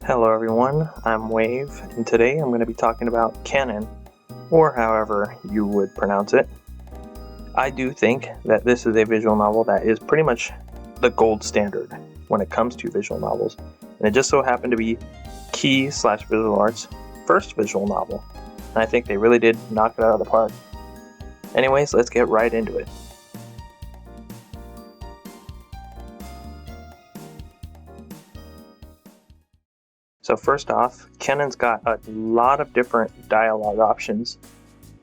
Hello everyone, I'm Wave, and today I'm going to be talking about Kanon, or however you would pronounce it. I do think that this is a visual novel that is pretty much the gold standard when it comes to visual novels, and it just so happened to be Key/Visual Arts' first visual novel, and I think they really did knock it out of the park. Anyways, let's get right into it. So first off, Kanon's got a lot of different dialogue options,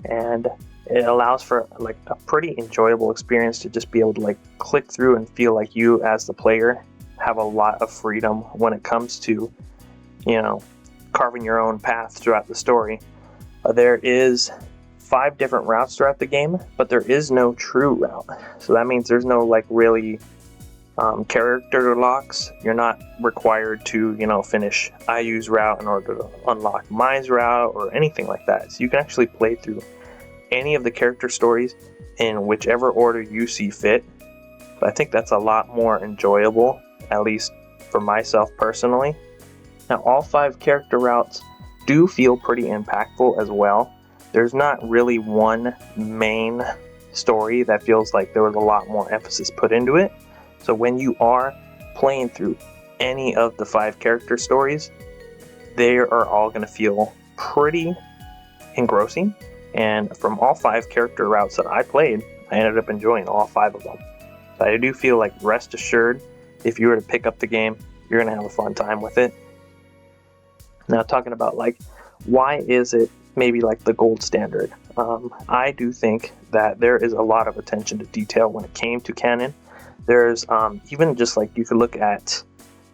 and it allows for like a pretty enjoyable experience to just be able to click through and feel like you as the player have a lot of freedom when it comes to, carving your own path throughout the story. There is 5 different routes throughout the game, but there is no true route. So that means there's no really character locks. You're not required to finish IU's route in order to unlock Mai's route or anything like that. So you can actually play through any of the character stories in whichever order you see fit. But I think that's a lot more enjoyable, at least for myself personally. Now all 5 character routes do feel pretty impactful as well. There's not really one main story that feels like there was a lot more emphasis put into it. So when you are playing through any of the 5 character stories, they are all going to feel pretty engrossing. And from all 5 character routes that I played, I ended up enjoying all 5 of them. So I do feel like, rest assured, if you were to pick up the game, you're going to have a fun time with it. Now talking about why is it maybe the gold standard? I do think that there is a lot of attention to detail when it came to Kanon. There's even just you could look at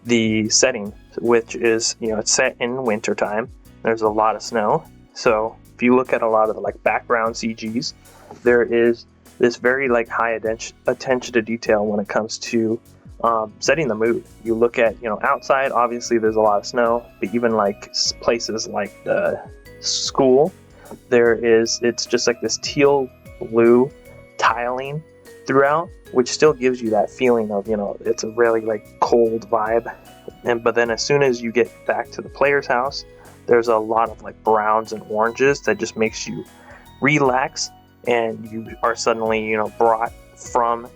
the setting, which is, it's set in winter time. There's a lot of snow. So if you look at a lot of the background CGs, there is this very high attention to detail when it comes to setting the mood. You look at, outside, obviously there's a lot of snow, but even places like the school, it's just this teal blue tiling throughout, which still gives you that feeling of, it's a really cold vibe. But then as soon as you get back to the player's house, there's a lot of browns and oranges that just makes you relax, and you are suddenly, brought from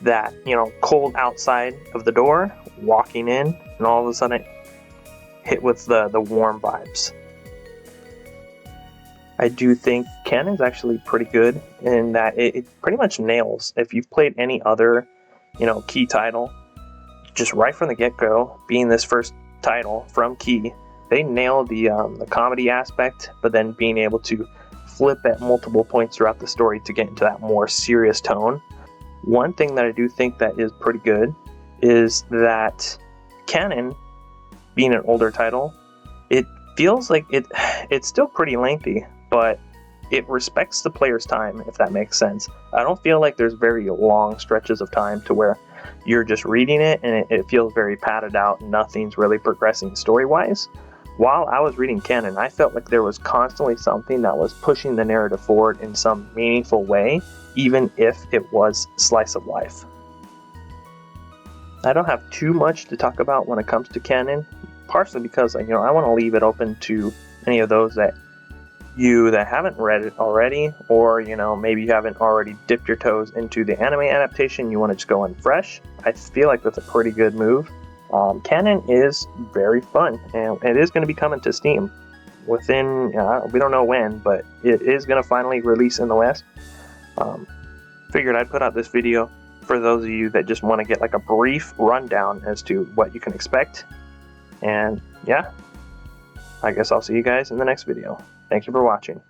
that, cold outside of the door, walking in, and all of a sudden hit with the warm vibes. I do think Kanon's actually pretty good in that it pretty much nails, if you've played any other, Key title, just right from the get-go, being this first title from Key, they nailed the comedy aspect, but then being able to flip at multiple points throughout the story to get into that more serious tone. One thing that I do think that is pretty good is that Kanon, being an older title, it feels like it's still pretty lengthy, but it respects the player's time, if that makes sense. I don't feel like there's very long stretches of time to where you're just reading it and it feels very padded out and nothing's really progressing story-wise. While I was reading Kanon, I felt like there was constantly something that was pushing the narrative forward in some meaningful way, even if it was slice of life. I don't have too much to talk about when it comes to Kanon, partially because I want to leave it open to any of those that haven't read it already, or maybe you haven't already dipped your toes into the anime adaptation, you want to just go in fresh. I feel like that's a pretty good move. Kanon is very fun, and it is going to be coming to Steam within, we don't know when, but it is going to finally release in the West. Figured I'd put out this video for those of you that just want to get a brief rundown as to what you can expect. And yeah, I guess I'll see you guys in the next video. Thank you for watching.